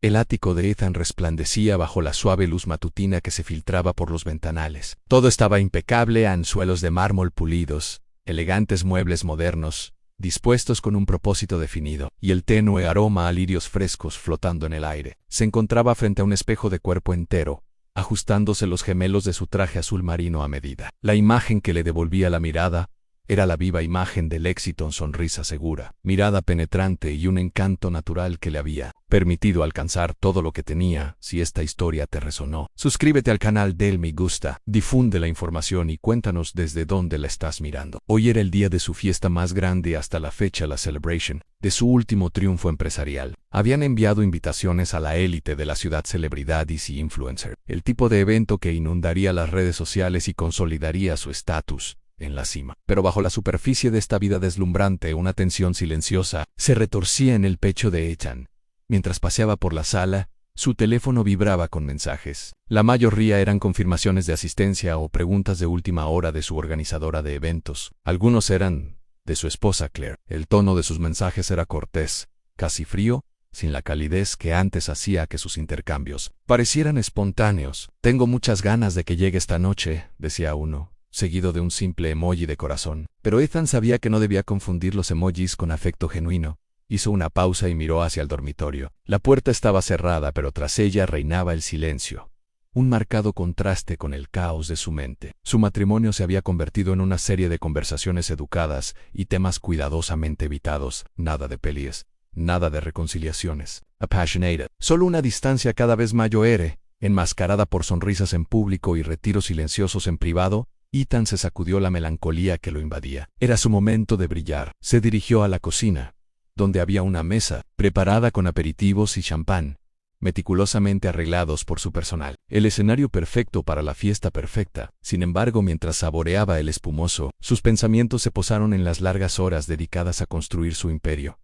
El ático de Ethan resplandecía bajo la suave luz matutina que se filtraba por los ventanales. Todo estaba impecable, suelos de mármol pulidos, elegantes muebles modernos, dispuestos con un propósito definido, y el tenue aroma a lirios frescos flotando en el aire. Se encontraba frente a un espejo de cuerpo entero, ajustándose los gemelos de su traje azul marino a medida. La imagen que le devolvía la mirada era la viva imagen del éxito en sonrisa segura, mirada penetrante y un encanto natural que le había permitido alcanzar todo lo que tenía. Si esta historia te resonó, suscríbete al canal del Me Gusta, difunde la información y cuéntanos desde dónde la estás mirando. Hoy era el día de su fiesta más grande hasta la fecha, la celebration de su último triunfo empresarial. Habían enviado invitaciones a la élite de la ciudad, celebridades y influencers, el tipo de evento que inundaría las redes sociales y consolidaría su estatus en la cima. Pero bajo la superficie de esta vida deslumbrante, una tensión silenciosa se retorcía en el pecho de Ethan. Mientras paseaba por la sala, su teléfono vibraba con mensajes. La mayoría eran confirmaciones de asistencia o preguntas de última hora de su organizadora de eventos. Algunos eran de su esposa Claire. El tono de sus mensajes era cortés, casi frío, sin la calidez que antes hacía que sus intercambios parecieran espontáneos. «Tengo muchas ganas de que llegue esta noche», decía uno, seguido de un simple emoji de corazón. Pero Ethan sabía que no debía confundir los emojis con afecto genuino. Hizo una pausa y miró hacia el dormitorio. La puerta estaba cerrada, pero tras ella reinaba el silencio, un marcado contraste con el caos de su mente. Su matrimonio se había convertido en una serie de conversaciones educadas y temas cuidadosamente evitados. Nada de peleas, nada de reconciliaciones. Apasionated. Solo una distancia cada vez mayor, enmascarada por sonrisas en público y retiros silenciosos en privado. Ethan se sacudió la melancolía que lo invadía. Era su momento de brillar. Se dirigió a la cocina, donde había una mesa preparada con aperitivos y champán, meticulosamente arreglados por su personal. El escenario perfecto para la fiesta perfecta. Sin embargo, mientras saboreaba el espumoso, sus pensamientos se posaron en las largas horas dedicadas a construir su imperio.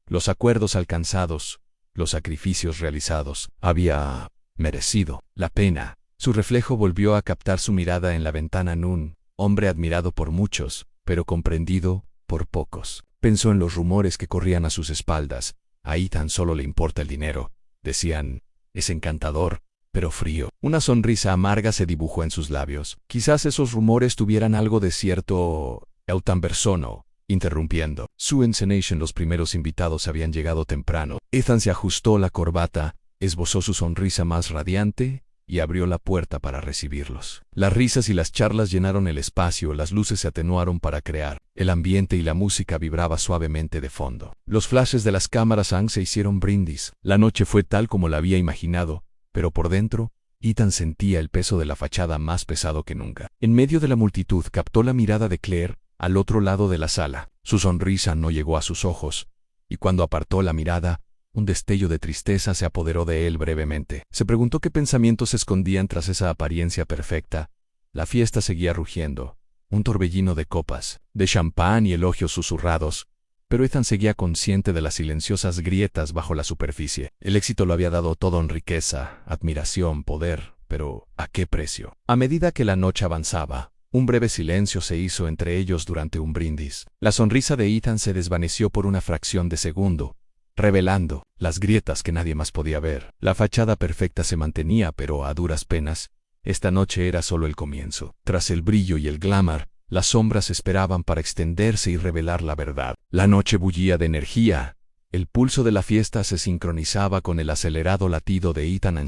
Los acuerdos alcanzados, los sacrificios realizados. Había merecido la pena. Su reflejo volvió a captar su mirada en la ventana. Un hombre admirado por muchos, pero comprendido por pocos. Pensó en los rumores que corrían a sus espaldas. A Ethan solo le importa el dinero, decían. Es encantador, pero frío. Una sonrisa amarga se dibujó en sus labios. Quizás esos rumores tuvieran algo de cierto. Ethan Bersono, interrumpiendo. Su encenation. Los primeros invitados habían llegado temprano. Ethan se ajustó la corbata, esbozó su sonrisa más radiante y abrió la puerta para recibirlos. Las risas y las charlas llenaron el espacio, las luces se atenuaron para crear el ambiente y la música vibraba suavemente de fondo. Los flashes de las cámaras se hicieron brindis. La noche fue tal como la había imaginado, pero por dentro, Ethan sentía el peso de la fachada más pesado que nunca. En medio de la multitud captó la mirada de Claire, al otro lado de la sala. Su sonrisa no llegó a sus ojos, y cuando apartó la mirada, un destello de tristeza se apoderó de él brevemente. Se preguntó qué pensamientos se escondían tras esa apariencia perfecta. La fiesta seguía rugiendo, un torbellino de copas, de champán y elogios susurrados, pero Ethan seguía consciente de las silenciosas grietas bajo la superficie. El éxito lo había dado todo en riqueza, admiración, poder, pero ¿a qué precio? A medida que la noche avanzaba, un breve silencio se hizo entre ellos durante un brindis. La sonrisa de Ethan se desvaneció por una fracción de segundo, revelando las grietas que nadie más podía ver. La fachada perfecta se mantenía, pero a duras penas. Esta noche era solo el comienzo. Tras el brillo y el glamour, las sombras esperaban para extenderse y revelar la verdad. La noche bullía de energía. El pulso de la fiesta se sincronizaba con el acelerado latido de Ethan.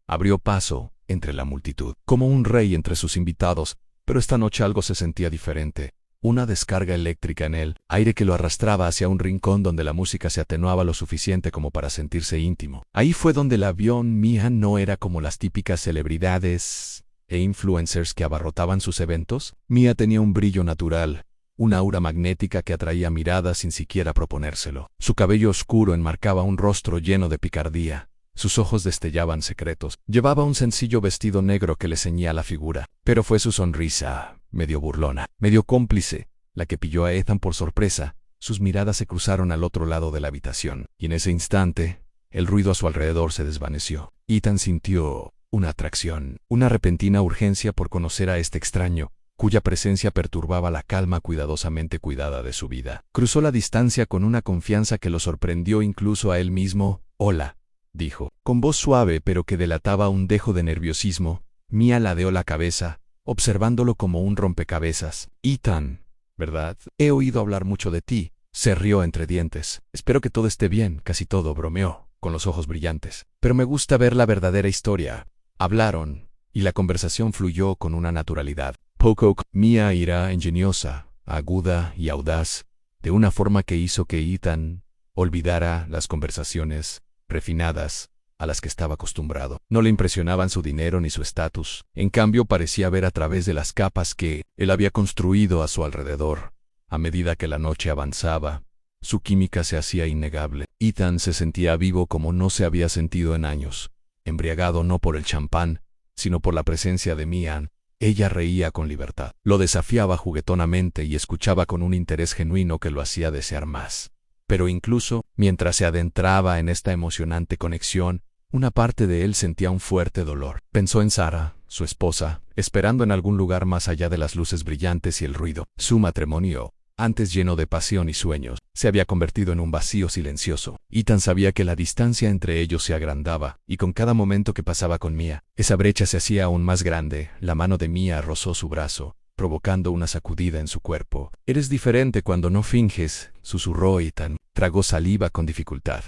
Abrió paso entre la multitud, como un rey entre sus invitados, pero esta noche algo se sentía diferente. Una descarga eléctrica en él, aire que lo arrastraba hacia un rincón donde la música se atenuaba lo suficiente como para sentirse íntimo. Ahí fue donde la vio. Mia no era como las típicas celebridades e influencers que abarrotaban sus eventos. Mia tenía un brillo natural, una aura magnética que atraía miradas sin siquiera proponérselo. Su cabello oscuro enmarcaba un rostro lleno de picardía. Sus ojos destellaban secretos. Llevaba un sencillo vestido negro que le ceñía la figura, pero fue su sonrisa, medio burlona, medio cómplice, la que pilló a Ethan por sorpresa. Sus miradas se cruzaron al otro lado de la habitación, y en ese instante, el ruido a su alrededor se desvaneció. Ethan sintió una atracción, una repentina urgencia por conocer a este extraño, cuya presencia perturbaba la calma cuidadosamente cuidada de su vida. Cruzó la distancia con una confianza que lo sorprendió incluso a él mismo. «Hola», dijo. Con voz suave pero que delataba un dejo de nerviosismo, Mia ladeó la cabeza, observándolo como un rompecabezas. Ethan, ¿verdad? He oído hablar mucho de ti. Se rió entre dientes. Espero que todo esté bien, casi todo, bromeó, con los ojos brillantes. Pero me gusta ver la verdadera historia. Hablaron, y la conversación fluyó con una naturalidad. Poco, Mia era ingeniosa, aguda y audaz, de una forma que hizo que Ethan olvidara las conversaciones refinadas a las que estaba acostumbrado. No le impresionaban su dinero ni su estatus. En cambio, parecía ver a través de las capas que él había construido a su alrededor. A medida que la noche avanzaba, su química se hacía innegable. Ethan se sentía vivo como no se había sentido en años, embriagado no por el champán, sino por la presencia de Mia. Ella reía con libertad, lo desafiaba juguetonamente y escuchaba con un interés genuino que lo hacía desear más. Pero incluso, mientras se adentraba en esta emocionante conexión, una parte de él sentía un fuerte dolor. Pensó en Sarah, su esposa, esperando en algún lugar más allá de las luces brillantes y el ruido. Su matrimonio, antes lleno de pasión y sueños, se había convertido en un vacío silencioso. Ethan sabía que la distancia entre ellos se agrandaba, y con cada momento que pasaba con Mia, esa brecha se hacía aún más grande. La mano de Mia rozó su brazo, provocando una sacudida en su cuerpo. «Eres diferente cuando no finges», susurró Ethan. Tragó saliva con dificultad.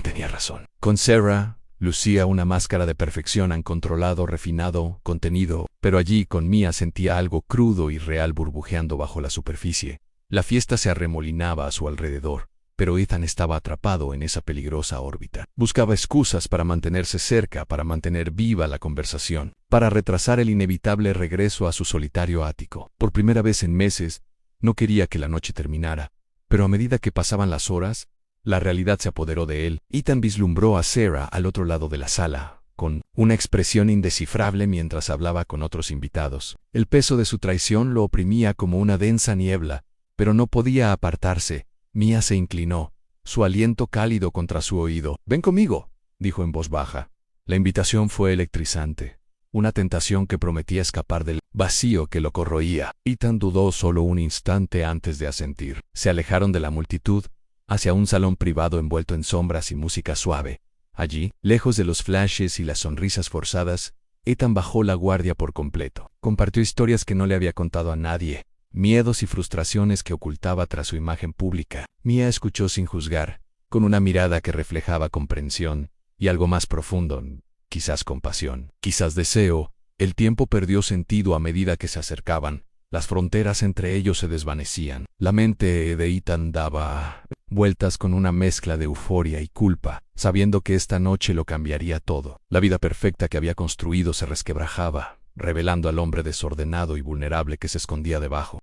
Tenía razón. Con Sarah, lucía una máscara de perfección controlado, refinado, contenido, pero allí con Mia sentía algo crudo y real burbujeando bajo la superficie. La fiesta se arremolinaba a su alrededor, pero Ethan estaba atrapado en esa peligrosa órbita. Buscaba excusas para mantenerse cerca, para mantener viva la conversación, para retrasar el inevitable regreso a su solitario ático. Por primera vez en meses, no quería que la noche terminara, pero a medida que pasaban las horas, la realidad se apoderó de él. Ethan vislumbró a Sarah al otro lado de la sala, con una expresión indescifrable mientras hablaba con otros invitados. El peso de su traición lo oprimía como una densa niebla, pero no podía apartarse. Mia se inclinó, su aliento cálido contra su oído. «Ven conmigo», dijo en voz baja. La invitación fue electrizante, una tentación que prometía escapar del vacío que lo corroía. Ethan dudó solo un instante antes de asentir. Se alejaron de la multitud, hacia un salón privado envuelto en sombras y música suave. Allí, lejos de los flashes y las sonrisas forzadas, Ethan bajó la guardia por completo. Compartió historias que no le había contado a nadie, miedos y frustraciones que ocultaba tras su imagen pública. Mia escuchó sin juzgar, con una mirada que reflejaba comprensión y algo más profundo, quizás compasión, quizás deseo. El tiempo perdió sentido a medida que se acercaban. Las fronteras entre ellos se desvanecían. La mente de Ethan daba vueltas con una mezcla de euforia y culpa, sabiendo que esta noche lo cambiaría todo. La vida perfecta que había construido se resquebrajaba, revelando al hombre desordenado y vulnerable que se escondía debajo.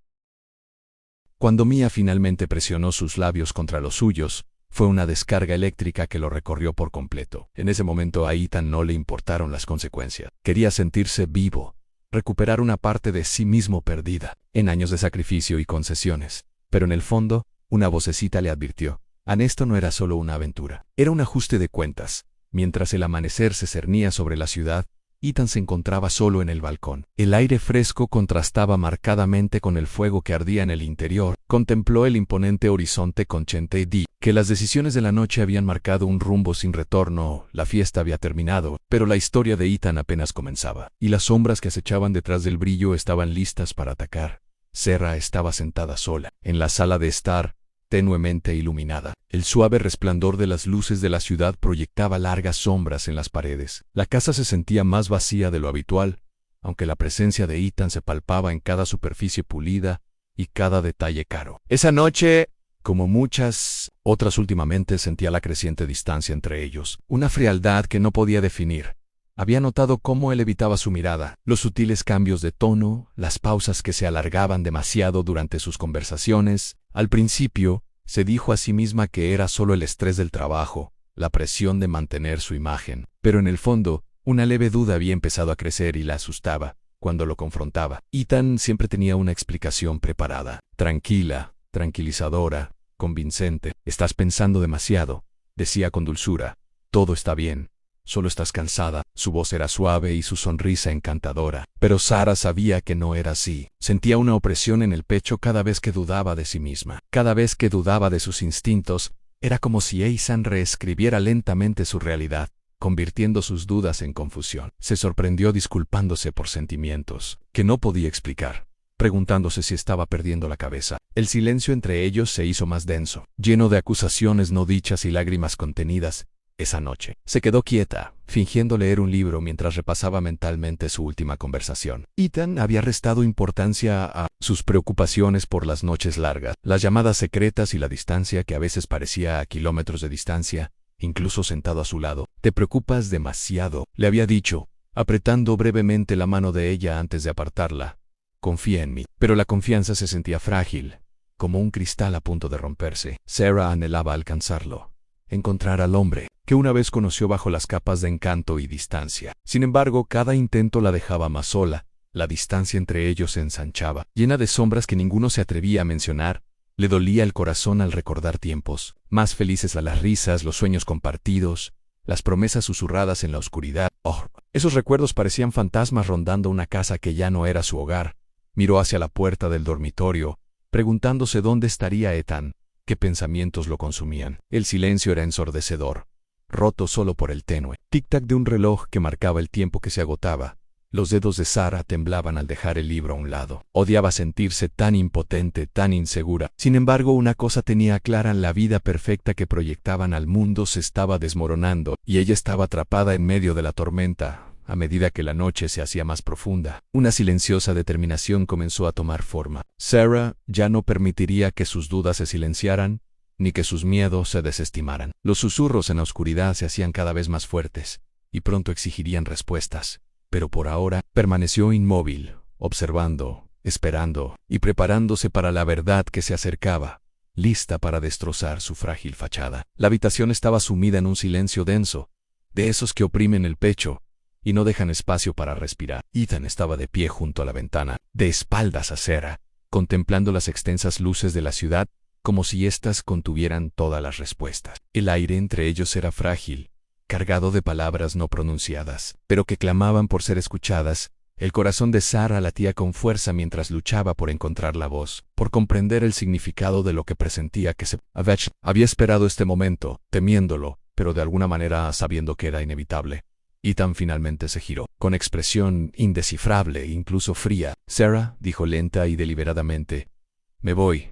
Cuando Mia finalmente presionó sus labios contra los suyos, fue una descarga eléctrica que lo recorrió por completo. En ese momento a Ethan no le importaron las consecuencias. Quería sentirse vivo, recuperar una parte de sí mismo perdida, en años de sacrificio y concesiones. Pero en el fondo, una vocecita le advirtió. Esto no era solo una aventura, era un ajuste de cuentas. Mientras el amanecer se cernía sobre la ciudad, Ethan se encontraba solo en el balcón. El aire fresco contrastaba marcadamente con el fuego que ardía en el interior. Contempló el imponente horizonte consciente de que las decisiones de la noche habían marcado un rumbo sin retorno. La fiesta había terminado, pero la historia de Ethan apenas comenzaba, y las sombras que acechaban detrás del brillo estaban listas para atacar. Sarah estaba sentada sola, en la sala de estar, tenuemente iluminada. El suave resplandor de las luces de la ciudad proyectaba largas sombras en las paredes. La casa se sentía más vacía de lo habitual, aunque la presencia de Ethan se palpaba en cada superficie pulida y cada detalle caro. Esa noche, como muchas otras últimamente, sentía la creciente distancia entre ellos, una frialdad que no podía definir. Había notado cómo él evitaba su mirada, los sutiles cambios de tono, las pausas que se alargaban demasiado durante sus conversaciones. Al principio, se dijo a sí misma que era solo el estrés del trabajo, la presión de mantener su imagen. Pero en el fondo, una leve duda había empezado a crecer y la asustaba cuando lo confrontaba. Ethan siempre tenía una explicación preparada, tranquila, tranquilizadora, convincente. «Estás pensando demasiado», decía con dulzura. «Todo está bien. Solo estás cansada». Su voz era suave y su sonrisa encantadora. Pero Sarah sabía que no era así. Sentía una opresión en el pecho cada vez que dudaba de sí misma, cada vez que dudaba de sus instintos, Era como si Ethan reescribiera lentamente su realidad, convirtiendo sus dudas en confusión. Se sorprendió disculpándose por sentimientos que no podía explicar, preguntándose si estaba perdiendo la cabeza. El silencio entre ellos se hizo más denso, lleno de acusaciones no dichas y lágrimas contenidas. Esa noche se quedó quieta, fingiendo leer un libro mientras repasaba mentalmente su última conversación. Ethan había restado importancia a sus preocupaciones por las noches largas, las llamadas secretas y la distancia que a veces parecía a kilómetros de distancia, incluso sentado a su lado. «Te preocupas demasiado», le había dicho, apretando brevemente la mano de ella antes de apartarla. «Confía en mí». Pero la confianza se sentía frágil, como un cristal a punto de romperse. Sarah anhelaba alcanzarlo, encontrar al hombre que una vez conoció bajo las capas de encanto y distancia. Sin embargo, cada intento la dejaba más sola. La distancia entre ellos se ensanchaba, llena de sombras que ninguno se atrevía a mencionar. Le dolía el corazón al recordar tiempos más felices, a las risas, los sueños compartidos, las promesas susurradas en la oscuridad. Oh, esos recuerdos parecían fantasmas rondando una casa que ya no era su hogar. Miró hacia la puerta del dormitorio, preguntándose dónde estaría Ethan, qué pensamientos lo consumían. El silencio era ensordecedor, roto solo por el tenue tic-tac de un reloj que marcaba el tiempo que se agotaba. Los dedos de Sarah temblaban al dejar el libro a un lado. Odiaba sentirse tan impotente, tan insegura. Sin embargo, una cosa tenía clara: la vida perfecta que proyectaban al mundo se estaba desmoronando, y ella estaba atrapada en medio de la tormenta. A medida que la noche se hacía más profunda, una silenciosa determinación comenzó a tomar forma. Sarah ya no permitiría que sus dudas se silenciaran, ni que sus miedos se desestimaran. Los susurros en la oscuridad se hacían cada vez más fuertes, y pronto exigirían respuestas. Pero por ahora permaneció inmóvil, observando, esperando, y preparándose para la verdad que se acercaba, lista para destrozar su frágil fachada. La habitación estaba sumida en un silencio denso, de esos que oprimen el pecho y no dejan espacio para respirar. Ethan estaba de pie junto a la ventana, de espaldas a Sarah, contemplando las extensas luces de la ciudad, como si éstas contuvieran todas las respuestas. El aire entre ellos era frágil, cargado de palabras no pronunciadas, pero que clamaban por ser escuchadas. El corazón de Sarah latía con fuerza mientras luchaba por encontrar la voz, por comprender el significado de lo que presentía que se había esperado este momento, temiéndolo, pero de alguna manera sabiendo que era inevitable. Ethan finalmente se giró, con expresión indescifrable e incluso fría. «Sarah», dijo lenta y deliberadamente, «me voy».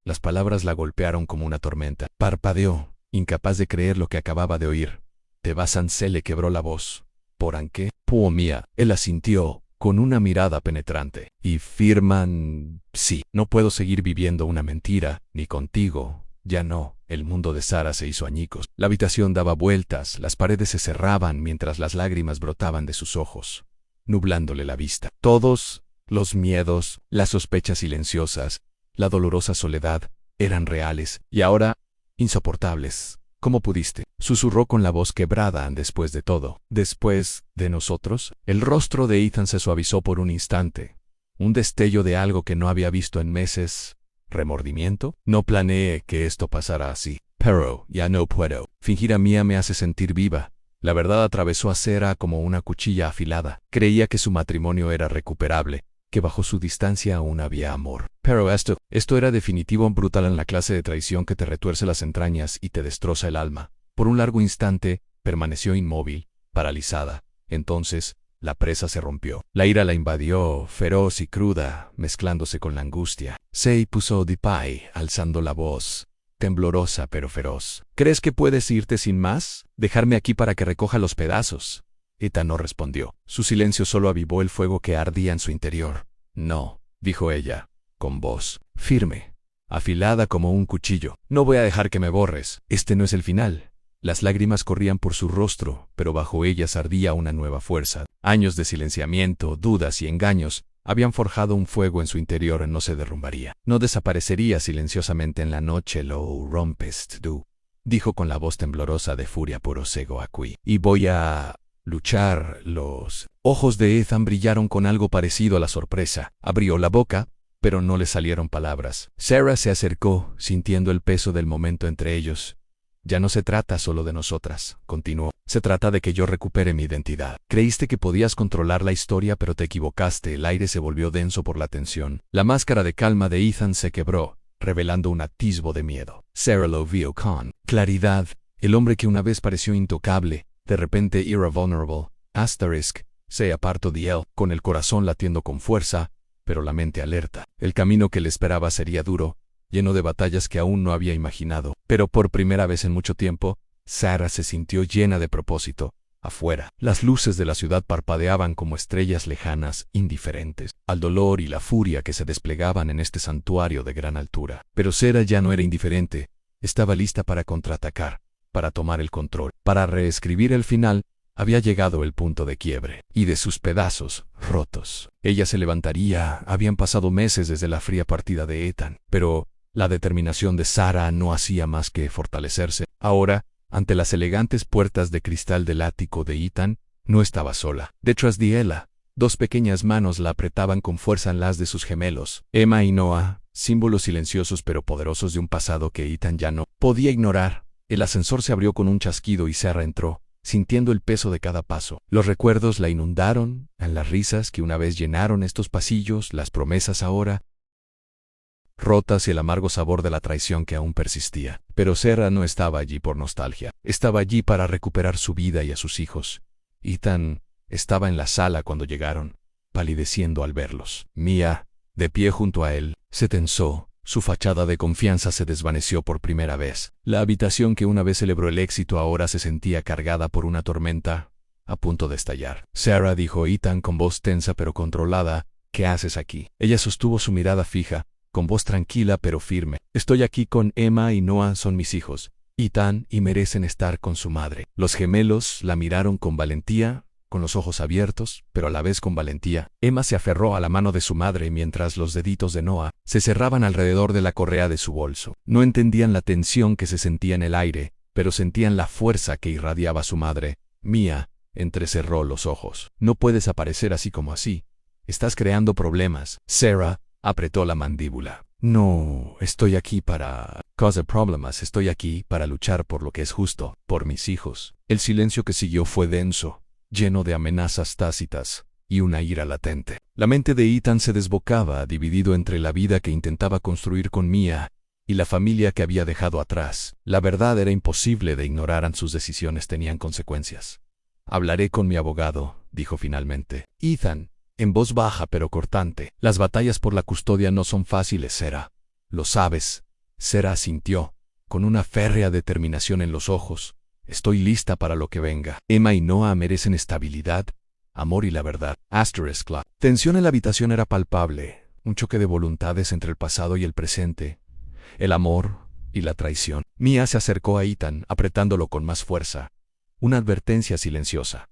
Las palabras la golpearon como una tormenta. Parpadeó, incapaz de creer lo que acababa de oír. «¿Te vas?» Se le quebró la voz. «¿Por qué?» «Puo mía», él asintió, con una mirada penetrante. «¿Y firman?» «Sí, no puedo seguir viviendo una mentira, ni contigo». «Ya no». El mundo de Sarah se hizo añicos. La habitación daba vueltas, las paredes se cerraban mientras las lágrimas brotaban de sus ojos, nublándole la vista. Todos los miedos, las sospechas silenciosas, la dolorosa soledad, eran reales, y ahora, insoportables. «¿Cómo pudiste?», susurró con la voz quebrada. «Después de todo». «¿Después de nosotros?» El rostro de Ethan se suavizó por un instante, un destello de algo que no había visto en meses. ¿Remordimiento? «No planeé que esto pasara así, pero ya no puedo. Fingir a Mia me hace sentir viva». La verdad atravesó a Sarah como una cuchilla afilada. Creía que su matrimonio era recuperable, que bajo su distancia aún había amor. Pero esto era definitivo, brutal, en la clase de traición que te retuerce las entrañas y te destroza el alma. Por un largo instante, permaneció inmóvil, paralizada. Entonces, la presa se rompió. La ira la invadió, feroz y cruda, mezclándose con la angustia. Se puso de pie, alzando la voz, temblorosa pero feroz. «¿Crees que puedes irte sin más? ¿Dejarme aquí para que recoja los pedazos?» Ethan no respondió. Su silencio solo avivó el fuego que ardía en su interior. «No», dijo ella, con voz firme, afilada como un cuchillo. «No voy a dejar que me borres. Este no es el final». Las lágrimas corrían por su rostro, pero bajo ellas ardía una nueva fuerza. Años de silenciamiento, dudas y engaños habían forjado un fuego en su interior. No se derrumbaría. No desaparecería silenciosamente en la noche. «Lo rompes tú», dijo con la voz temblorosa de furia. «Prosego aquí. Y voy a luchar». Los ojos de Ethan brillaron con algo parecido a la sorpresa. Abrió la boca, pero no le salieron palabras. Sarah se acercó, sintiendo el peso del momento entre ellos. «Ya no se trata solo de nosotras», continuó. «Se trata de que yo recupere mi identidad. Creíste que podías controlar la historia, pero te equivocaste». El aire se volvió denso por la tensión. La máscara de calma de Ethan se quebró, revelando un atisbo de miedo. Sarah lo vio con claridad, el hombre que una vez pareció intocable, de repente era vulnerable, se apartó de él, con el corazón latiendo con fuerza, pero la mente alerta. El camino que le esperaba sería duro, lleno de batallas que aún no había imaginado. Pero por primera vez en mucho tiempo, Sarah se sintió llena de propósito. Afuera, las luces de la ciudad parpadeaban como estrellas lejanas, indiferentes, al dolor y la furia que se desplegaban en este santuario de gran altura. Pero Sarah ya no era indiferente, estaba lista para contraatacar, para tomar el control, para reescribir el final. Había llegado el punto de quiebre, y de sus pedazos, rotos, ella se levantaría. Habían pasado meses desde la fría partida de Ethan, pero la determinación de Sarah no hacía más que fortalecerse. Ahora, ante las elegantes puertas de cristal del ático de Ethan, no estaba sola. Detrás de ella, dos pequeñas manos la apretaban con fuerza en las de sus gemelos, Emma y Noah, símbolos silenciosos pero poderosos de un pasado que Ethan ya no podía ignorar. El ascensor se abrió con un chasquido y Sarah entró, sintiendo el peso de cada paso. Los recuerdos la inundaron, en las risas que una vez llenaron estos pasillos, las promesas ahora rotas y el amargo sabor de la traición que aún persistía. Pero Sarah no estaba allí por nostalgia, estaba allí para recuperar su vida y a sus hijos. Ethan estaba en la sala cuando llegaron, palideciendo al verlos. Mia, de pie junto a él, se tensó. Su fachada de confianza se desvaneció por primera vez. La habitación que una vez celebró el éxito ahora se sentía cargada por una tormenta, a punto de estallar. Sarah, dijo Ethan con voz tensa pero controlada, ¿qué haces aquí? Ella sostuvo su mirada fija, con voz tranquila pero firme. Estoy aquí con Emma y Noah, son mis hijos, Ethan, y merecen estar con su madre. Los gemelos la miraron con valentía, con los ojos abiertos, pero a la vez con valentía. Emma se aferró a la mano de su madre mientras los deditos de Noah se cerraban alrededor de la correa de su bolso. No entendían la tensión que se sentía en el aire, pero sentían la fuerza que irradiaba su madre. Mia entrecerró los ojos. No puedes aparecer así como así. Estás creando problemas. Sarah apretó la mandíbula. No, estoy aquí para causar problemas. Estoy aquí para luchar por lo que es justo, por mis hijos. El silencio que siguió fue denso, lleno de amenazas tácitas y una ira latente. La mente de Ethan se desbocaba, dividido entre la vida que intentaba construir con Mia y la familia que había dejado atrás. La verdad era imposible de ignorar, sus decisiones tenían consecuencias. Hablaré con mi abogado, dijo finalmente. Ethan, en voz baja pero cortante. Las batallas por la custodia no son fáciles, Sarah. Lo sabes. Sarah asintió, con una férrea determinación en los ojos. Estoy lista para lo que venga. Emma y Noah merecen estabilidad, amor y la verdad. Tensión en la habitación era palpable, un choque de voluntades entre el pasado y el presente, el amor y la traición. Mia se acercó a Ethan, apretándolo con más fuerza. Una advertencia silenciosa.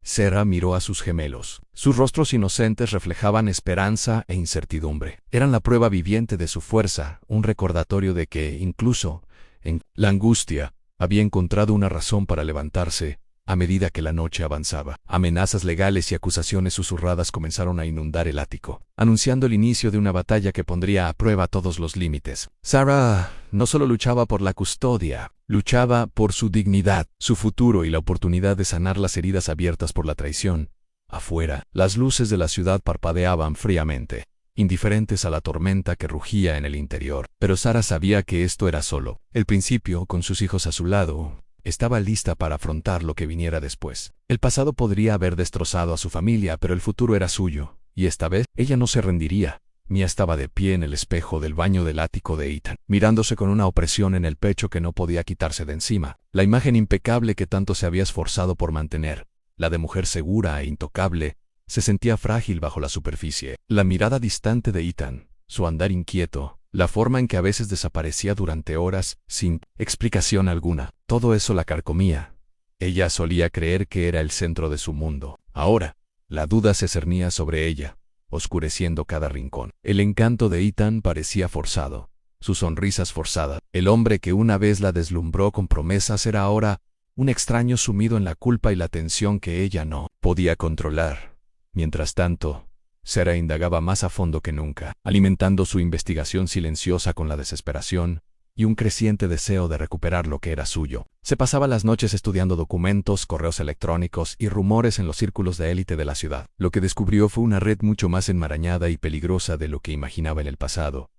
Sarah miró a sus gemelos. Sus rostros inocentes reflejaban esperanza e incertidumbre. Eran la prueba viviente de su fuerza, un recordatorio de que, incluso en la angustia, había encontrado una razón para levantarse. A medida que la noche avanzaba, amenazas legales y acusaciones susurradas comenzaron a inundar el ático, anunciando el inicio de una batalla que pondría a prueba todos los límites. Sarah no solo luchaba por la custodia, luchaba por su dignidad, su futuro y la oportunidad de sanar las heridas abiertas por la traición. Afuera, las luces de la ciudad parpadeaban fríamente, indiferentes a la tormenta que rugía en el interior. Pero Sarah sabía que esto era solo el principio. Con sus hijos a su lado, estaba lista para afrontar lo que viniera después. El pasado podría haber destrozado a su familia, pero el futuro era suyo, y esta vez ella no se rendiría. Mia estaba de pie en el espejo del baño del ático de Ethan, mirándose con una opresión en el pecho que no podía quitarse de encima. La imagen impecable que tanto se había esforzado por mantener, la de mujer segura e intocable, se sentía frágil bajo la superficie. La mirada distante de Ethan, su andar inquieto, la forma en que a veces desaparecía durante horas, sin explicación alguna, todo eso la carcomía. Ella solía creer que era el centro de su mundo. Ahora, la duda se cernía sobre ella, oscureciendo cada rincón. El encanto de Ethan parecía forzado, sus sonrisas forzadas. El hombre que una vez la deslumbró con promesas era ahora un extraño sumido en la culpa y la tensión que ella no podía controlar. Mientras tanto, Sarah indagaba más a fondo que nunca, alimentando su investigación silenciosa con la desesperación y un creciente deseo de recuperar lo que era suyo. Se pasaba las noches estudiando documentos, correos electrónicos y rumores en los círculos de élite de la ciudad. Lo que descubrió fue una red mucho más enmarañada y peligrosa de lo que imaginaba en el pasado.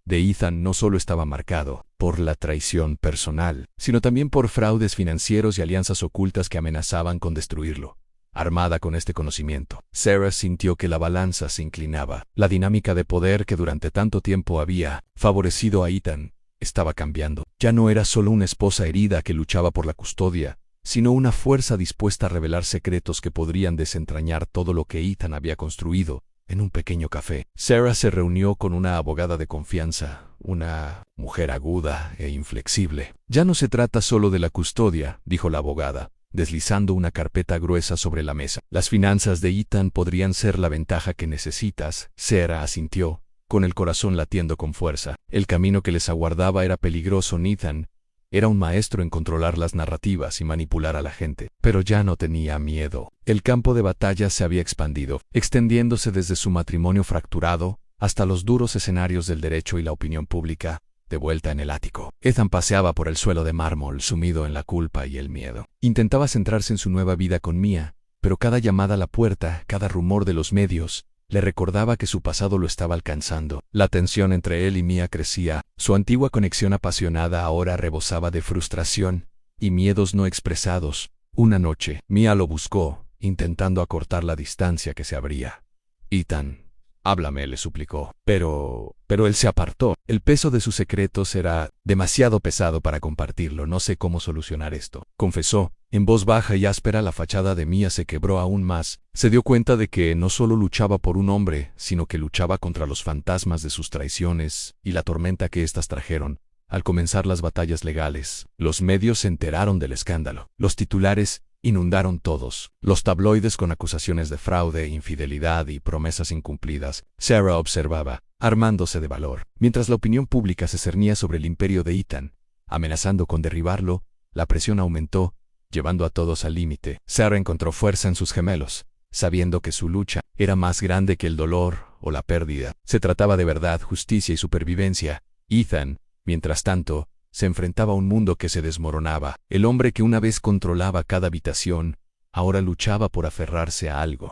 de Ethan no solo estaba marcado por la traición personal, sino también por fraudes financieros y alianzas ocultas que amenazaban con destruirlo. Armada con este conocimiento, Sarah sintió que la balanza se inclinaba. La dinámica de poder que durante tanto tiempo había favorecido a Ethan estaba cambiando. Ya no era solo una esposa herida que luchaba por la custodia, sino una fuerza dispuesta a revelar secretos que podrían desentrañar todo lo que Ethan había construido en un pequeño café. Sarah se reunió con una abogada de confianza, una mujer aguda e inflexible. Ya no se trata solo de la custodia, dijo la abogada, deslizando una carpeta gruesa sobre la mesa. Las finanzas de Ethan podrían ser la ventaja que necesitas. Sarah asintió, con el corazón latiendo con fuerza. El camino que les aguardaba era peligroso. Ethan era un maestro en controlar las narrativas y manipular a la gente, pero ya no tenía miedo. El campo de batalla se había expandido, extendiéndose desde su matrimonio fracturado hasta los duros escenarios del derecho y la opinión pública. De vuelta en el ático, Ethan paseaba por el suelo de mármol, sumido en la culpa y el miedo. Intentaba centrarse en su nueva vida con Mia, pero cada llamada a la puerta, cada rumor de los medios, le recordaba que su pasado lo estaba alcanzando. La tensión entre él y Mia crecía. Su antigua conexión apasionada ahora rebosaba de frustración y miedos no expresados. Una noche, Mia lo buscó, intentando acortar la distancia que se abría. «Ethan, háblame», le suplicó. Pero él se apartó. El peso de sus secretos era demasiado pesado para compartirlo. «No sé cómo solucionar esto», confesó. En voz baja y áspera, la fachada de Mia se quebró aún más. Se dio cuenta de que no solo luchaba por un hombre, sino que luchaba contra los fantasmas de sus traiciones y la tormenta que éstas trajeron. Al comenzar las batallas legales, los medios se enteraron del escándalo. Los titulares inundaron todos. Los tabloides con acusaciones de fraude, infidelidad y promesas incumplidas. Sarah observaba, armándose de valor. Mientras la opinión pública se cernía sobre el imperio de Ethan, amenazando con derribarlo, la presión aumentó, llevando a todos al límite. Sarah encontró fuerza en sus gemelos, sabiendo que su lucha era más grande que el dolor o la pérdida. Se trataba de verdad, justicia y supervivencia. Ethan, mientras tanto, se enfrentaba a un mundo que se desmoronaba. El hombre que una vez controlaba cada habitación, ahora luchaba por aferrarse a algo.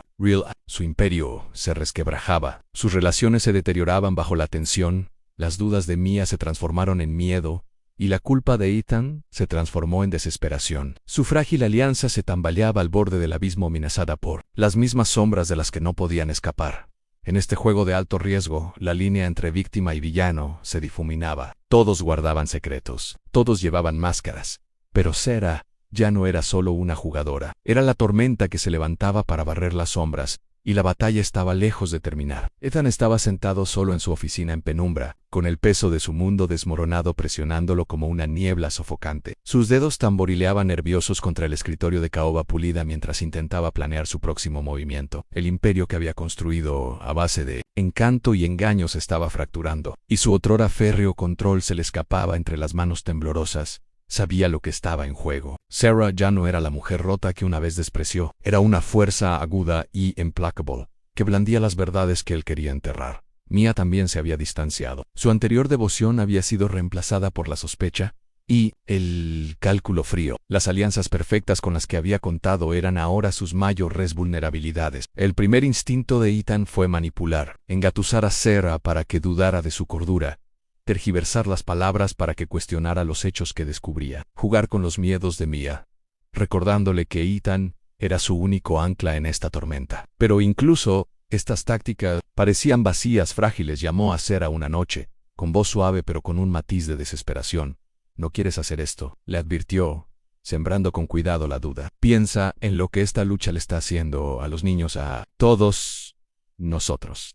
Su imperio se resquebrajaba. Sus relaciones se deterioraban bajo la tensión. Las dudas de Mia se transformaron en miedo, y la culpa de Ethan se transformó en desesperación. Su frágil alianza se tambaleaba al borde del abismo, amenazada por las mismas sombras de las que no podían escapar. En este juego de alto riesgo, la línea entre víctima y villano se difuminaba. Todos guardaban secretos, todos llevaban máscaras. Pero Sarah ya no era solo una jugadora. Era la tormenta que se levantaba para barrer las sombras, y la batalla estaba lejos de terminar. Ethan estaba sentado solo en su oficina en penumbra, con el peso de su mundo desmoronado presionándolo como una niebla sofocante. Sus dedos tamborileaban nerviosos contra el escritorio de caoba pulida mientras intentaba planear su próximo movimiento. El imperio que había construido a base de encanto y engaño se estaba fracturando, y su otrora férreo control se le escapaba entre las manos temblorosas. Sabía lo que estaba en juego. Sarah ya no era la mujer rota que una vez despreció. Era una fuerza aguda y implacable, que blandía las verdades que él quería enterrar. Mia también se había distanciado. Su anterior devoción había sido reemplazada por la sospecha y el cálculo frío. Las alianzas perfectas con las que había contado eran ahora sus mayores vulnerabilidades. El primer instinto de Ethan fue manipular, engatusar a Sarah para que dudara de su cordura, tergiversar las palabras para que cuestionara los hechos que descubría, jugar con los miedos de Mia, recordándole que Ethan era su único ancla en esta tormenta. Pero incluso estas tácticas parecían vacías, frágiles. Llamó a Sarah una noche, con voz suave pero con un matiz de desesperación. «No quieres hacer esto», le advirtió, sembrando con cuidado la duda. «Piensa en lo que esta lucha le está haciendo a los niños, a todos nosotros».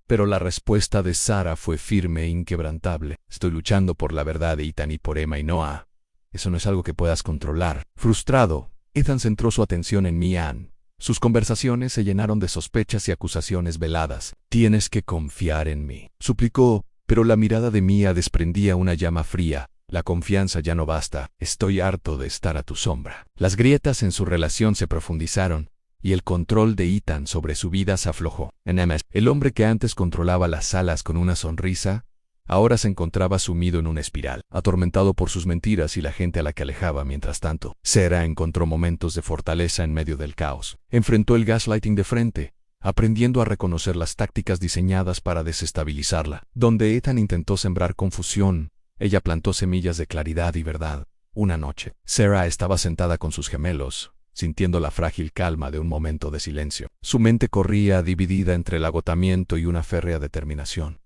Pero la respuesta de Sarah fue firme e inquebrantable. «Estoy luchando por la verdad de Ethan y por Emma y Noah. Eso no es algo que puedas controlar». Frustrado, Ethan centró su atención en Mia. Sus conversaciones se llenaron de sospechas y acusaciones veladas. «Tienes que confiar en mí», suplicó, pero la mirada de Mia desprendía una llama fría. «La confianza ya no basta. Estoy harto de estar a tu sombra». Las grietas en su relación se profundizaron, y el control de Ethan sobre su vida se aflojó. El hombre que antes controlaba las salas con una sonrisa, ahora se encontraba sumido en una espiral, atormentado por sus mentiras y la gente a la que alejaba. Mientras tanto, Sarah encontró momentos de fortaleza en medio del caos. Enfrentó el gaslighting de frente, aprendiendo a reconocer las tácticas diseñadas para desestabilizarla. Donde Ethan intentó sembrar confusión, ella plantó semillas de claridad y verdad. Una noche, Sarah estaba sentada con sus gemelos, sintiendo la frágil calma de un momento de silencio. Su mente corría dividida entre el agotamiento y una férrea determinación.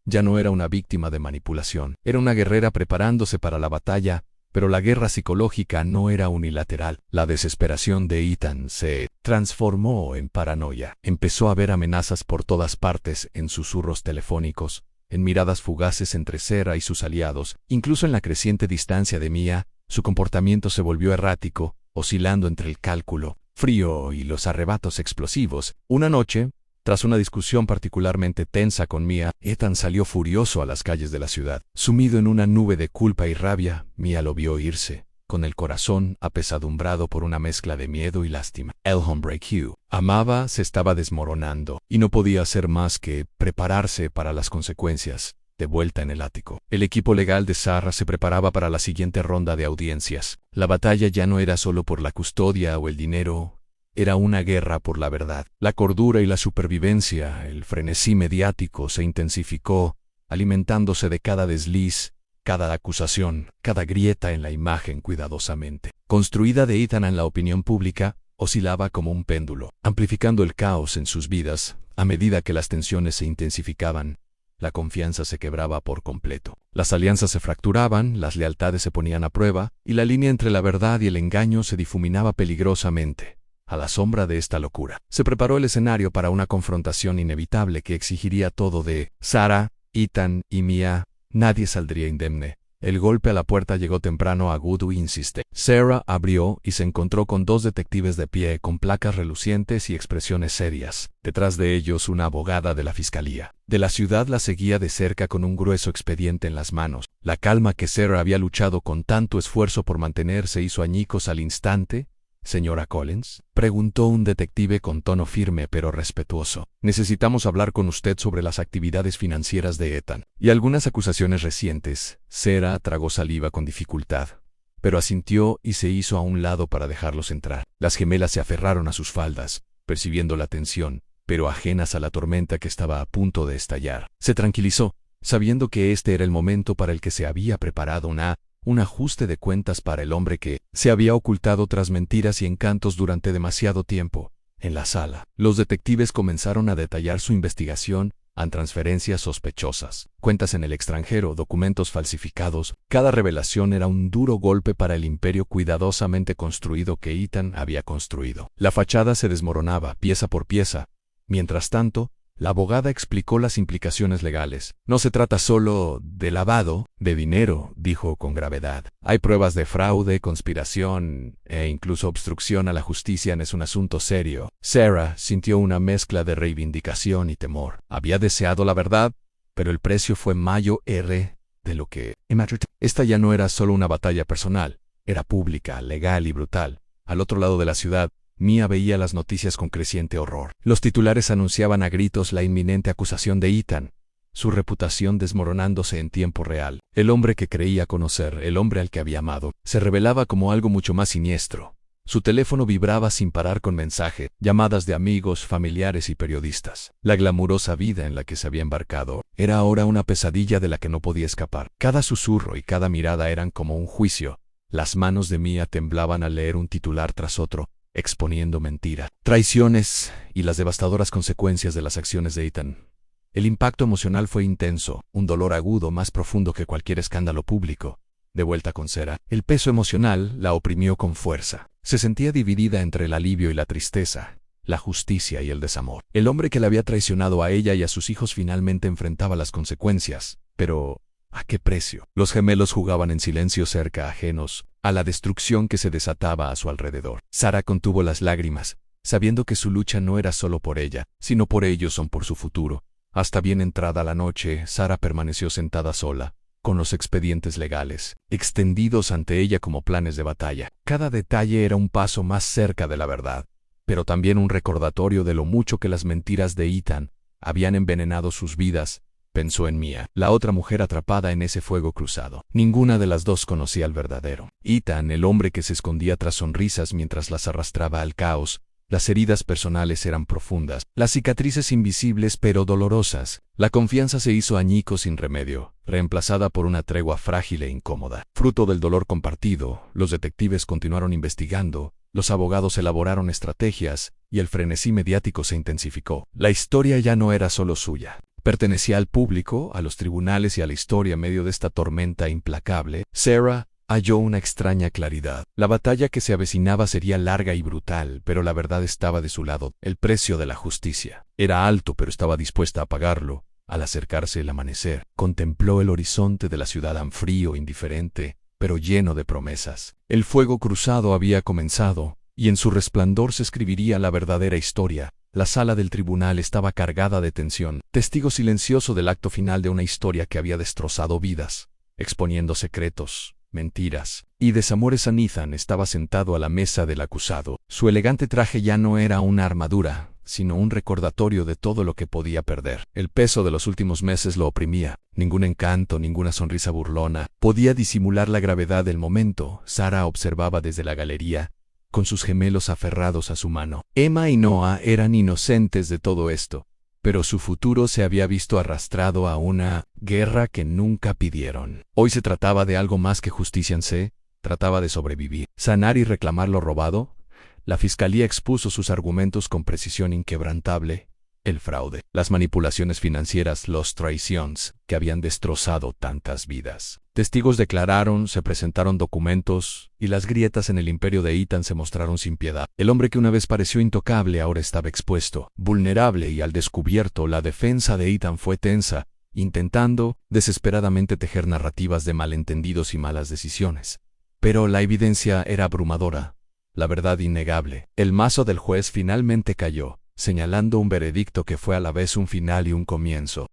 Ya no era una víctima de manipulación, era una guerrera preparándose para la batalla, pero la guerra psicológica no era unilateral. La desesperación de Ethan se transformó en paranoia. Empezó a ver amenazas por todas partes, en susurros telefónicos, en miradas fugaces entre Sarah y sus aliados, incluso en la creciente distancia de Mia. Su comportamiento se volvió errático, oscilando entre el cálculo frío y los arrebatos explosivos. Una noche, tras una discusión particularmente tensa con Mia, Ethan salió furioso a las calles de la ciudad. Sumido en una nube de culpa y rabia, Mia lo vio irse, con el corazón apesadumbrado por una mezcla de miedo y lástima. El hombre que amaba se estaba desmoronando, y no podía hacer más que prepararse para las consecuencias. De vuelta en el ático, el equipo legal de Sarah se preparaba para la siguiente ronda de audiencias. La batalla ya no era solo por la custodia o el dinero. Era una guerra por la verdad. La cordura y la supervivencia, el frenesí mediático se intensificó, alimentándose de cada desliz, cada acusación, cada grieta en la imagen cuidadosamente construida de Ethan en la opinión pública, oscilaba como un péndulo, amplificando el caos en sus vidas. A medida que las tensiones se intensificaban, la confianza se quebraba por completo. Las alianzas se fracturaban, las lealtades se ponían a prueba, y la línea entre la verdad y el engaño se difuminaba peligrosamente. A la sombra de esta locura, se preparó el escenario para una confrontación inevitable que exigiría todo de Sarah, Ethan y Mia. Nadie saldría indemne. El golpe a la puerta llegó temprano, agudo e insistente. Sarah abrió y se encontró con dos detectives de pie con placas relucientes y expresiones serias. Detrás de ellos, una abogada de la fiscalía de la ciudad la seguía de cerca con un grueso expediente en las manos. La calma que Sarah había luchado con tanto esfuerzo por mantener se hizo añicos al instante. «¿Señora Collins?», preguntó un detective con tono firme pero respetuoso. «Necesitamos hablar con usted sobre las actividades financieras de Ethan y algunas acusaciones recientes». Sarah tragó saliva con dificultad, pero asintió y se hizo a un lado para dejarlos entrar. Las gemelas se aferraron a sus faldas, percibiendo la tensión, pero ajenas a la tormenta que estaba a punto de estallar. Se tranquilizó, sabiendo que este era el momento para el que se había preparado un ajuste de cuentas para el hombre que se había ocultado tras mentiras y encantos durante demasiado tiempo. En la sala, los detectives comenzaron a detallar su investigación, a transferencias sospechosas, cuentas en el extranjero, documentos falsificados. Cada revelación era un duro golpe para el imperio cuidadosamente construido que Ethan había construido. La fachada se desmoronaba pieza por pieza. Mientras tanto, la abogada explicó las implicaciones legales. «No se trata solo de lavado de dinero», dijo con gravedad. «Hay pruebas de fraude, conspiración e incluso obstrucción a la justicia. Es un asunto serio». Sarah sintió una mezcla de reivindicación y temor. Había deseado la verdad, pero el precio fue mayor de lo que imaginaba. Esta ya no era solo una batalla personal, era pública, legal y brutal. Al otro lado de la ciudad, Mia veía las noticias con creciente horror. Los titulares anunciaban a gritos la inminente acusación de Ethan, su reputación desmoronándose en tiempo real. El hombre que creía conocer, el hombre al que había amado, se revelaba como algo mucho más siniestro. Su teléfono vibraba sin parar con mensajes, llamadas de amigos, familiares y periodistas. La glamurosa vida en la que se había embarcado era ahora una pesadilla de la que no podía escapar. Cada susurro y cada mirada eran como un juicio. Las manos de Mia temblaban al leer un titular tras otro, exponiendo mentira, traiciones y las devastadoras consecuencias de las acciones de Ethan. El impacto emocional fue intenso, un dolor agudo más profundo que cualquier escándalo público. De vuelta con Sarah, el peso emocional la oprimió con fuerza. Se sentía dividida entre el alivio y la tristeza, la justicia y el desamor. El hombre que la había traicionado a ella y a sus hijos finalmente enfrentaba las consecuencias, pero ¿a qué precio? Los gemelos jugaban en silencio cerca, ajenos a la destrucción que se desataba a su alrededor. Sarah contuvo las lágrimas, sabiendo que su lucha no era solo por ella, sino por ellos o por su futuro. Hasta bien entrada la noche, Sarah permaneció sentada sola, con los expedientes legales extendidos ante ella como planes de batalla. Cada detalle era un paso más cerca de la verdad, pero también un recordatorio de lo mucho que las mentiras de Ethan habían envenenado sus vidas. Pensó en Mia, la otra mujer atrapada en ese fuego cruzado. Ninguna de las dos conocía al verdadero Ethan, el hombre que se escondía tras sonrisas mientras las arrastraba al caos, Las heridas personales eran profundas, las cicatrices invisibles pero dolorosas. La confianza se hizo añicos sin remedio, reemplazada por una tregua frágil e incómoda. Fruto del dolor compartido, los detectives continuaron investigando, los abogados elaboraron estrategias, y el frenesí mediático se intensificó. La historia ya no era solo suya. Pertenecía al público, a los tribunales y a la historia en medio de esta tormenta implacable. Sarah halló una extraña claridad. La batalla que se avecinaba sería larga y brutal, pero la verdad estaba de su lado. El precio de la justicia era alto, pero estaba dispuesta a pagarlo. Al acercarse el amanecer, contempló el horizonte de la ciudad tan frío, indiferente, pero lleno de promesas. El fuego cruzado había comenzado, y en su resplandor se escribiría la verdadera historia. La sala del tribunal estaba cargada de tensión, testigo silencioso del acto final de una historia que había destrozado vidas, exponiendo secretos, mentiras y desamores. Ethan estaba sentado a la mesa del acusado. Su elegante traje ya no era una armadura, sino un recordatorio de todo lo que podía perder. El peso de los últimos meses lo oprimía. Ningún encanto, ninguna sonrisa burlona podía disimular la gravedad del momento. Sarah observaba desde la galería, con sus gemelos aferrados a su mano. Emma y Noah eran inocentes de todo esto, pero su futuro se había visto arrastrado a una guerra que nunca pidieron. Hoy se trataba de algo más que justicia. Se trataba de sobrevivir, sanar y reclamar lo robado. La fiscalía expuso sus argumentos con precisión inquebrantable: el fraude, las manipulaciones financieras, las traiciones que habían destrozado tantas vidas. Testigos declararon, se presentaron documentos, y las grietas en el imperio de Ethan se mostraron sin piedad. El hombre que una vez pareció intocable ahora estaba expuesto, vulnerable, y al descubierto la defensa de Ethan fue tensa, intentando desesperadamente tejer narrativas de malentendidos y malas decisiones. Pero la evidencia era abrumadora, la verdad innegable. El mazo del juez finalmente cayó, señalando un veredicto que fue a la vez un final y un comienzo.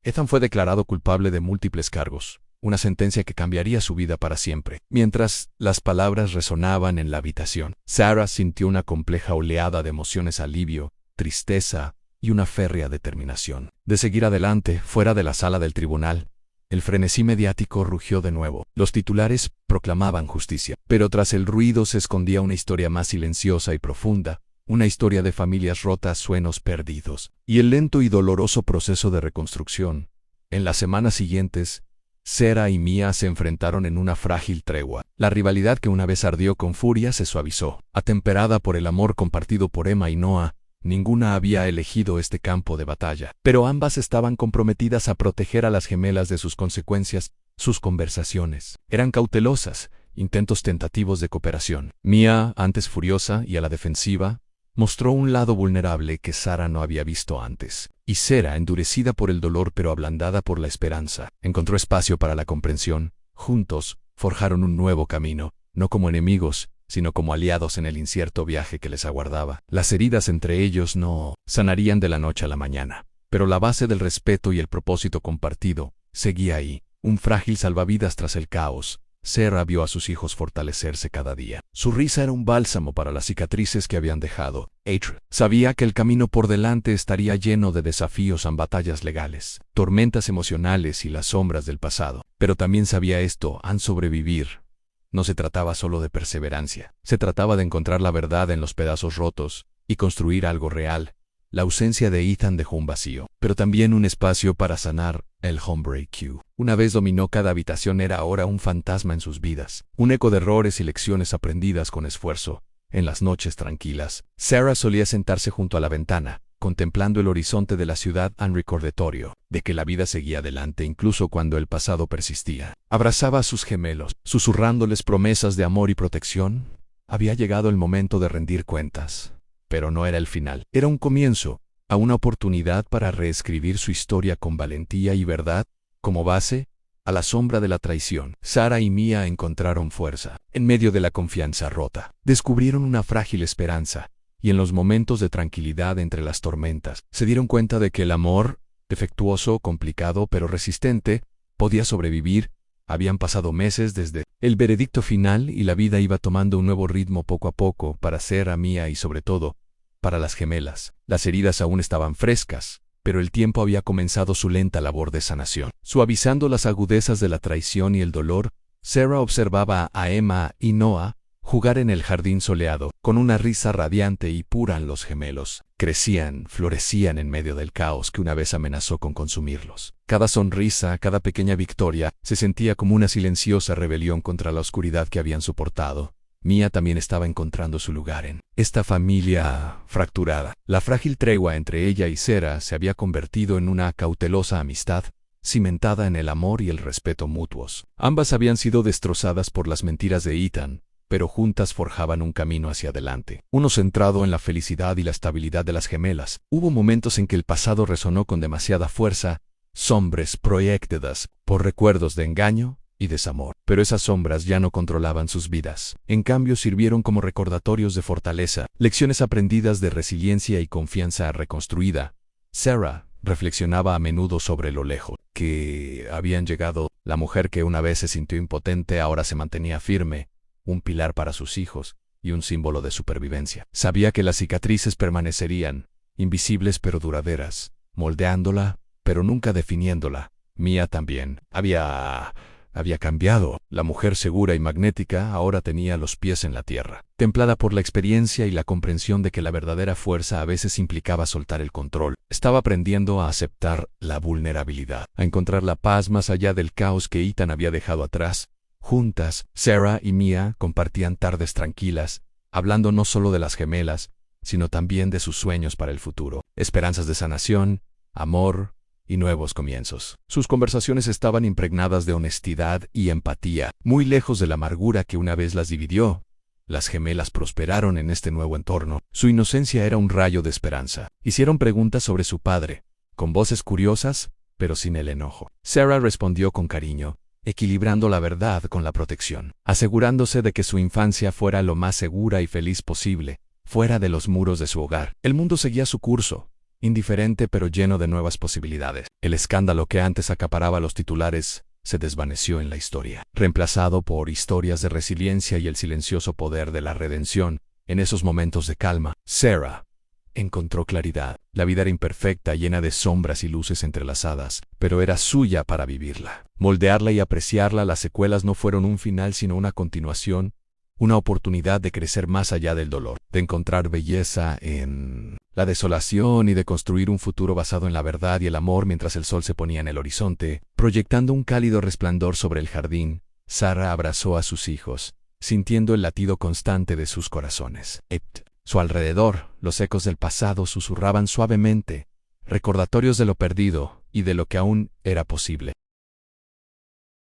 Ethan fue declarado culpable de múltiples cargos, una sentencia que cambiaría su vida para siempre. Mientras las palabras resonaban en la habitación, Sarah sintió una compleja oleada de emociones: alivio, tristeza y una férrea determinación de seguir adelante. Fuera de la sala del tribunal, el frenesí mediático rugió de nuevo. Los titulares proclamaban justicia, pero tras el ruido se escondía una historia más silenciosa y profunda. Una historia de familias rotas, sueños perdidos, y el lento y doloroso proceso de reconstrucción. En las semanas siguientes, Sarah y Mia se enfrentaron en una frágil tregua. La rivalidad que una vez ardió con furia se suavizó, atemperada por el amor compartido por Emma y Noah. Ninguna había elegido este campo de batalla, pero ambas estaban comprometidas a proteger a las gemelas de sus consecuencias. Sus conversaciones eran cautelosas, intentos tentativos de cooperación. Mia, antes furiosa y a la defensiva, mostró un lado vulnerable que Sarah no había visto antes. Y Sarah, endurecida por el dolor pero ablandada por la esperanza, encontró espacio para la comprensión. Juntos, forjaron un nuevo camino, no como enemigos, sino como aliados en el incierto viaje que les aguardaba. Las heridas entre ellos no sanarían de la noche a la mañana, pero la base del respeto y el propósito compartido seguía ahí, un frágil salvavidas tras el caos. Sarah vio a sus hijos fortalecerse cada día. Su risa era un bálsamo para las cicatrices que habían dejado. Adrian sabía que el camino por delante estaría lleno de desafíos en batallas legales, tormentas emocionales y las sombras del pasado. Pero también sabía esto: han sobrevivir. No se trataba solo de perseverancia. Se trataba de encontrar la verdad en los pedazos rotos y construir algo real. La ausencia de Ethan dejó un vacío, pero también un espacio para sanar. El hombre que una vez dominó cada habitación era ahora un fantasma en sus vidas, un eco de errores y lecciones aprendidas con esfuerzo. En las noches tranquilas, Sarah solía sentarse junto a la ventana, contemplando el horizonte de la ciudad, un recordatorio de que la vida seguía adelante incluso cuando el pasado persistía. Abrazaba a sus gemelos, susurrándoles promesas de amor y protección. Había llegado el momento de rendir cuentas. Pero no era el final, era un comienzo, a una oportunidad para reescribir su historia con valentía y verdad. Como base, a la sombra de la traición, Sarah y Mia encontraron fuerza. En medio de la confianza rota, descubrieron una frágil esperanza, y en los momentos de tranquilidad entre las tormentas, se dieron cuenta de que el amor, defectuoso, complicado pero resistente, podía sobrevivir. Habían pasado meses desde el veredicto final y la vida iba tomando un nuevo ritmo poco a poco para Sarah, Mia y sobre todo, para las gemelas. Las heridas aún estaban frescas, pero el tiempo había comenzado su lenta labor de sanación. Suavizando las agudezas de la traición y el dolor, Sarah observaba a Emma y Noah, Jugar en el jardín soleado, con una risa radiante y pura en los gemelos. Crecían, florecían en medio del caos que una vez amenazó con consumirlos. Cada sonrisa, cada pequeña victoria, se sentía como una silenciosa rebelión contra la oscuridad que habían soportado. Mia también estaba encontrando su lugar en esta familia fracturada. La frágil tregua entre ella y Sarah se había convertido en una cautelosa amistad, cimentada en el amor y el respeto mutuos. Ambas habían sido destrozadas por las mentiras de Ethan, pero juntas forjaban un camino hacia adelante, uno centrado en la felicidad y la estabilidad de las gemelas. Hubo momentos en que el pasado resonó con demasiada fuerza, sombras proyectadas por recuerdos de engaño y desamor, pero esas sombras ya no controlaban sus vidas. En cambio, sirvieron como recordatorios de fortaleza, lecciones aprendidas de resiliencia y confianza reconstruida. Sarah reflexionaba a menudo sobre lo lejos que habían llegado. La mujer que una vez se sintió impotente ahora se mantenía firme, un pilar para sus hijos y un símbolo de supervivencia. Sabía que las cicatrices permanecerían, invisibles pero duraderas, moldeándola, pero nunca definiéndola. Mia también había cambiado. La mujer segura y magnética ahora tenía los pies en la tierra, templada por la experiencia y la comprensión de que la verdadera fuerza a veces implicaba soltar el control. Estaba aprendiendo a aceptar la vulnerabilidad, a encontrar la paz más allá del caos que Ethan había dejado atrás. Juntas, Sarah y Mia compartían tardes tranquilas, hablando no solo de las gemelas, sino también de sus sueños para el futuro, esperanzas de sanación, amor y nuevos comienzos. Sus conversaciones estaban impregnadas de honestidad y empatía, muy lejos de la amargura que una vez las dividió. Las gemelas prosperaron en este nuevo entorno. Su inocencia era un rayo de esperanza. Hicieron preguntas sobre su padre, con voces curiosas, pero sin el enojo. Sarah respondió con cariño, equilibrando la verdad con la protección, asegurándose de que su infancia fuera lo más segura y feliz posible, fuera de los muros de su hogar. El mundo seguía su curso, indiferente pero lleno de nuevas posibilidades. El escándalo que antes acaparaba los titulares se desvaneció en la historia, reemplazado por historias de resiliencia y el silencioso poder de la redención. En esos momentos de calma, Sarah encontró claridad. La vida era imperfecta, llena de sombras y luces entrelazadas, pero era suya para vivirla, moldearla y apreciarla. Las secuelas no fueron un final, sino una continuación, una oportunidad de crecer más allá del dolor, de encontrar belleza en la desolación y de construir un futuro basado en la verdad y el amor. Mientras el sol se ponía en el horizonte, proyectando un cálido resplandor sobre el jardín, Sarah abrazó a sus hijos, sintiendo el latido constante de sus corazones. Su alrededor, los ecos del pasado susurraban suavemente, recordatorios de lo perdido y de lo que aún era posible.